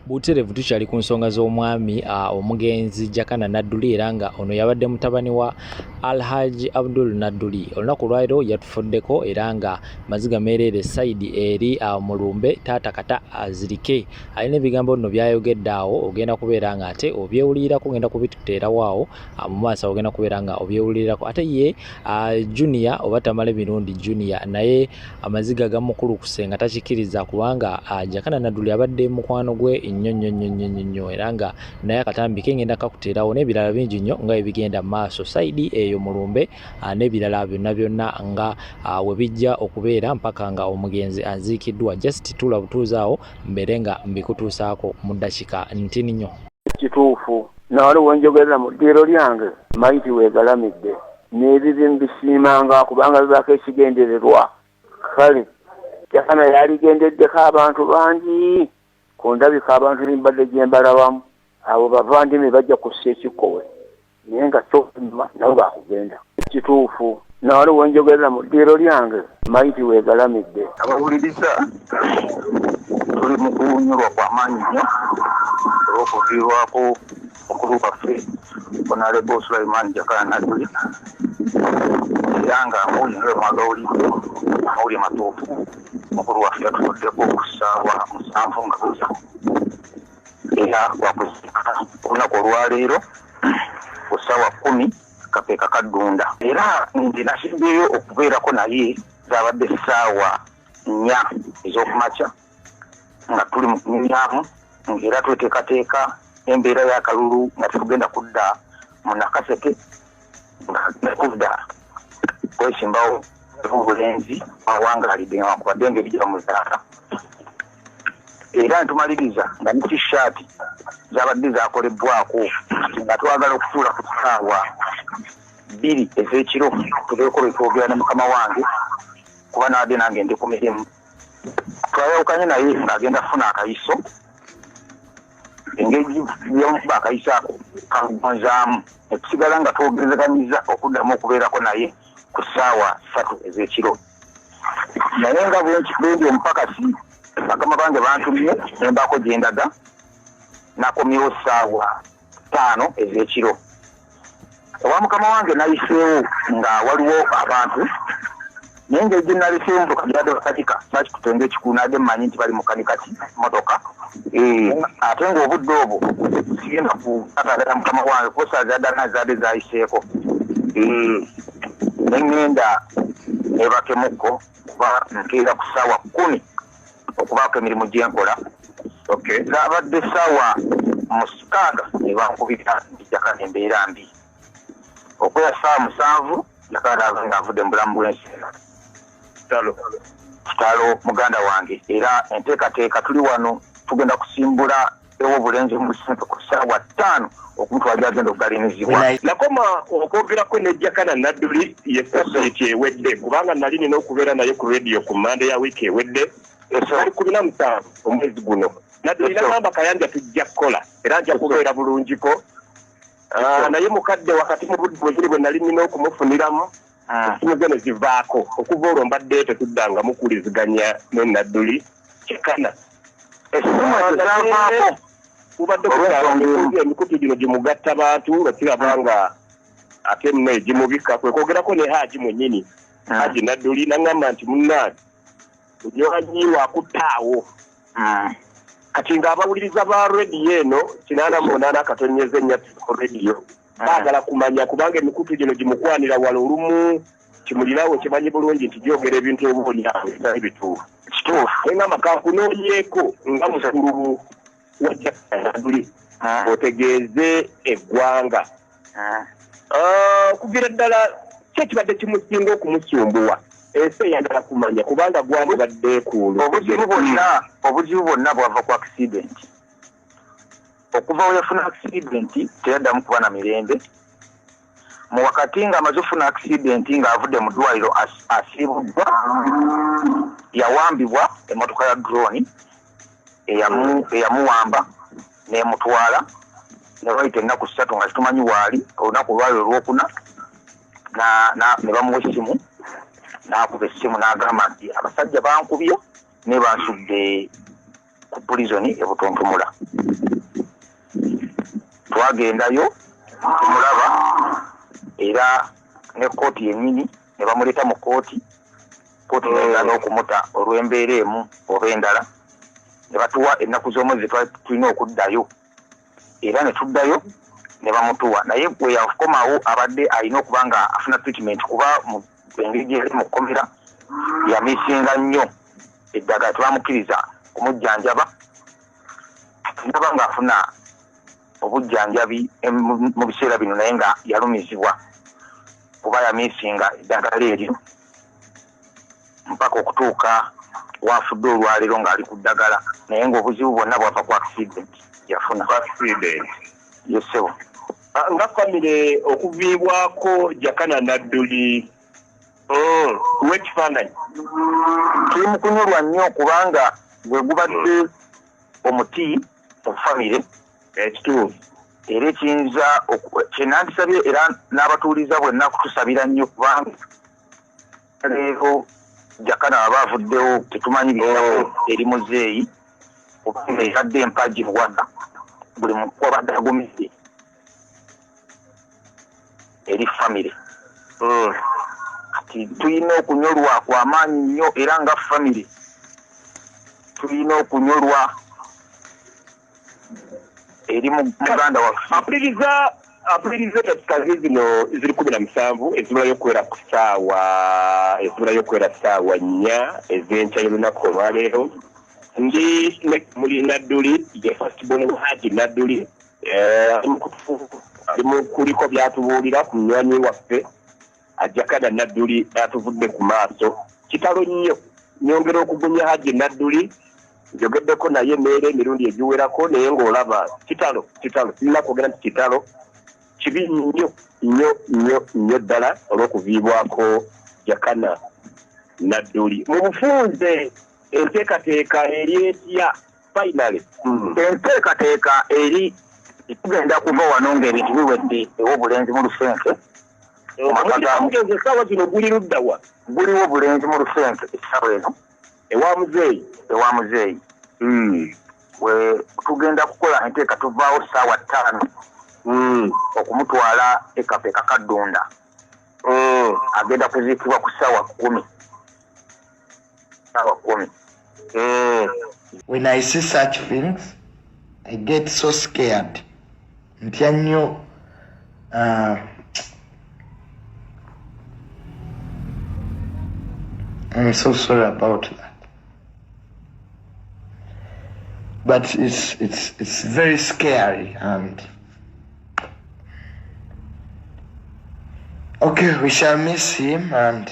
Buterevu tukyali ku nsonga z'omwami omugenzi Jakana Nadduli era nga ono yabadde mutabani wa Alhaji Abdul Nadduli. Olunaku lwaliro yatufuddeko era nga maziga merere side eri mulumbe taata kata azirike alina ebigambo nno byayogedde awo ogenda kubeera nga ate obyewulirako ogenda kubituteerawo awo mu maaso ogenda kubeera nga obyewulirirako ate ye junior oba tamale milundi junior naye amaziga gamukulu kusenga takikiriza kubanga Jakana Nadduli abadde mukwano gwe nnyo era nga naye akatambi kengenda kakuteerawo n'ebirala bingi nnyo nga ebigenda maaso saidi eyo mulumbe n'ebirala byonna nga we bijja okubeera mpaka nga omugenzi aziikiddwa. Just tula butuuzi awo mbere nga mbikutuusaako mu ddakiika ntini nnyo. Kituufu nawaliwo njogera mu ddiiro lyange maiti weegalamidde n'ebibi mbisiimanga kubanga bibaako ekigendererwa. Kale Jakana yaligendeddeko abantu bangi ku ndabika abantu nimbadde gye mbalabamu abo bavandimwe bajja kussa ekikowe naye nga kyonyuma nabo bakugenda. Kituufu nawaliwo njogera mu ddiiro lyange maiti weegalamidde. Abawuliriza tuli mu kuwunyulwa kw'amaanyi nnyo olw'okuviibwako mukulu waffe Honorable Sulaiman Jakana Nadduli era nga muwunyulwe mwagawulidde amawulire matuufu. Mukulu waffe yatufuddeko ku ssaawa 7 nga buza era wakuzika olunaku olwaleero ku ssaawa 10 kapeeka kaddunda era nze nasimbyeyo okubeerako naye zaabadde ssaawa 4 ez'okumakya nga tuli mu kunyumyamu ng'era tweteekateeka embeera y'akalulu nga tetugenda kudda mu nakaseke nga kudda kwesimbawo obulenzi awangalidde nga wakubadde ng'ebijja mu zaata era ntumaliriza nga ne t-shirt zabadde zakolebbwako nga twagala okutuula ku ssaawa 2 ez'ekiro tubeeko betwogera ne mukama wange kuba nabadde nange ndi ku mirimu. Twayawukanye naye ng'agenda kufuna akayiso engeri yomukuba akayiso ako kagonzaamu netusigala nga twogerezaganyiza okuddamu okubeerako naye ku ssaawa 3 ez'ekiro. Naye nga bwendi omupakasi bakama bange bantumye nembaako gye ndaga nakomyewo ssaawa 5 ez'ekiro. Owa mukama wange nayiseewo nga waliwo abantu naye ngeri gye naliseewo motoka gyadde bakatika nakikutenga ekikuunadde mmanyi nti bali mukanikati motoka ate ng'obudde obwo sigenda kukatagata mukama wange kusa zaddana zadde zayiseeko nengenda nebakemukko kuba nkeera ku ssaawa 10 okubaako emirimu gye nkola. Zaabadde ssaawa 6 ne bankubira nti Jakana embeera mbi okweya ssaawa 7 Jakana aba ng'avudde mu bulamu bw'ensi kitalo muganda wange era enteekateeka tuli wano tugenda kusimbula ew'obulenzi mu busenke ku ssaawa 5 okumutwalira agenda okugalinizibwa. Nakoma okwogerako ne Jakana Nadduli ye society ewedde kubanga nali nina okubeera naye ku radio ku Monday ya wiiki ewedde ali 17 omwezi guno. Nadduli n'agamba kayanja tujja kukola era nja kubeera bulungiko naye mukadde wakati mu budde bweziri bwe nali nina okumufuniramu essimu ze ne zivaako okuva olwo mbadde tetuddanga mukuliziganya ne Nadduli Jakana essimu ezaavaako kubadde kusaanga emikutu gino gimugatta bantu bakiraba nga ate nno egimubika kwe kwogerako ne Haji mwennyini Haji Nadduli n'aŋŋamba nti munnange onywanyiwa akuttaawo kati ng'abawuliriza ba rediyo eno 88 akatonyeza ennyatiko rediyo baagala kumanya kubanga emikutu gino gimukwanira wala olumu kimulirawo kimanyi bulungi nti gyogera ebintu obuolyawo ebitali bituufu. Kituufu naye nga makankunoonyeeko nga mukulu wa Jakana Nadduli otegeeze eggwanga okugira ddala kyekibadde kimusinga okumusumbuwa ensi eyagala kumanya kubanga gwandibadde kuulu. Obuzibu bwonna bwava ku accident. Okuva we yafuna accident teyaddamu kuba na mirembe. Mu wakati ng'amaze ofuna accident ng'avudde mu ddwaliro asiibuddwa yawambibwa emmotoka ya drone eyamuwamba n'emutwala ne bayita ennaku 3 nga kitumanyi waali olunaku olwali olwokuna ne bamuwa essimu n'akuba essimu n'agamba nti abasajja bankubye ne bansudde ku prison e Butontomula. Twagendayo tumulaba era ne kooti yennyini ne bamuleta mu kooti n'egaana okumuta olw'embeera emu oba endala ne batuwa ennaku z'omwezi tulina okuddayo era ne tuddayo ne bamutuwa naye bwe yakomawo abadde alina okuba nga afuna treatment kuba mu engeri gyeri mu kkomera yamisinga nnyo eddagala tebamukkiriza kumujjanjaba ndaba ng'afuna obujjanjabi mu biseera bino naye nga yalumizibwa kuba yamisinga eddagala eryo mpaka okutuuka wafudde olwaleero ng'ali ku ddagala naye ng'obuzibu bwonna bwava ku accident yafuna yesebo nga famire okuviibwako Jakana Nadduli w'ekifaananyi tuli mu kunyolwa nnyo kubanga bwe gubadde omuti mu famire ekituufu era ekiyinza kyenandisabye era n'abatuuliza bwenna kutusabira nnyo kubanga leero Jakana aba avuddewo tetumanyi biyako eri muzeeyi kubanga eradde empagi muwaka buli muntu wabadde agumidde eri famire kati tulina okunyolwa kw'amaanyi nnyo era nga famire tulina okunyolwa eri muganda waffe apuliriza dakika zino ziri 17 ezibulayo okuwera ku ssaawa 4 ez'enkya y'olunaku olwaleero ndi muli Nadduli ye firstborn Haji Nadduli ali mu kuliko byatubuulira ku munywanyi waffe Jakana Nadduli atuvudde ku maaso kitalo nnyo nyongera okugunya Haji Nadduli njogeddeko naye meere emirundi egiwerako naye ng'olaba kitalo sirina kwogera nti kitalo kibi nnyo ddala olw'okuviibwako Jakana Nadduli mu bufunze enteekateeka eri etya finally enteekateeka eri tugenda kuva wano ng'ebintu biwedde ew'obulenzi mu lusenke essaawa zino guli luddawa guliwo obulenzi mu lusenke essaawa eno ewa muzeeyi we tugenda kukola enteeka tuvaawo ssaawa 5 okumutwala ekape Kakadunda agenda kuziikibwa ku ssaawa 10. When I see such things, I get so scared. Ntya nnyo I'm so sorry about that. But it's very scary and okay, we shall miss him and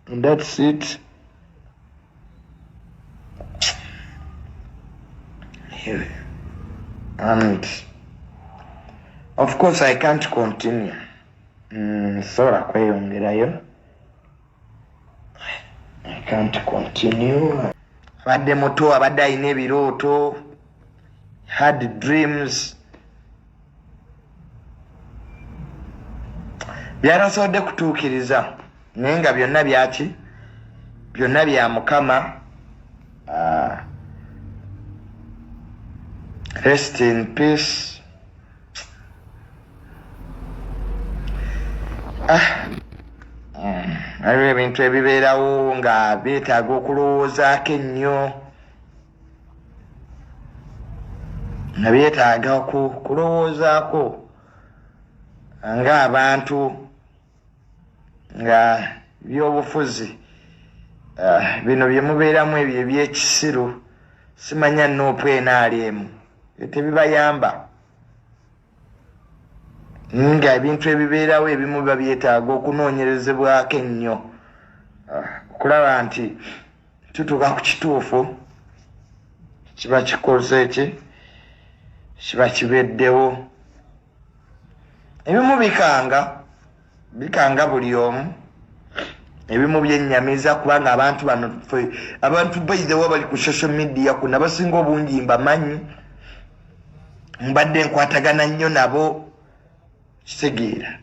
that's it. And of course I can't continue. Sora kweyongerayo. I can't continue. Abadde muto abadde alina ebirooto, had dreams. Byatasobodde kutuukiriza naye nga byonna byaki byonna bya Mukama. Rest in peace. Aliwo ebintu ebibeerawo nga byetaaga okulowoozaako ennyo, nga byetaaga kulowoozaako ng'abantu, nga byobufuzi bino bye mubeeramu ebyo ebyekisiru simanya Nuupu NRM tebibayamba, nga ebintu ebibeerawo ebimu biba byetaaga okunoonyerezebwako ennyo okulaba nti tutuuka ku kituufu kiba kikoze ki kiba kibeddewo. Ebimu bikanga buli omu, ebimu byennyamiza kubanga abantu bano abantu bayizewo bali ku social media kuno abasinga obungi mbamanyi, mbadde nkwatagana nnyo nabo, kitegeera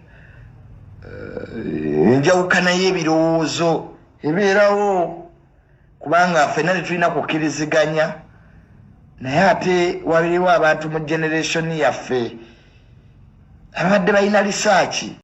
enjawukana y'ebirowoozo ebeerawo kubanga ffenna tetulina kukkiriziganya naye ate waliwo abantu mu generation yaffe abadde balina research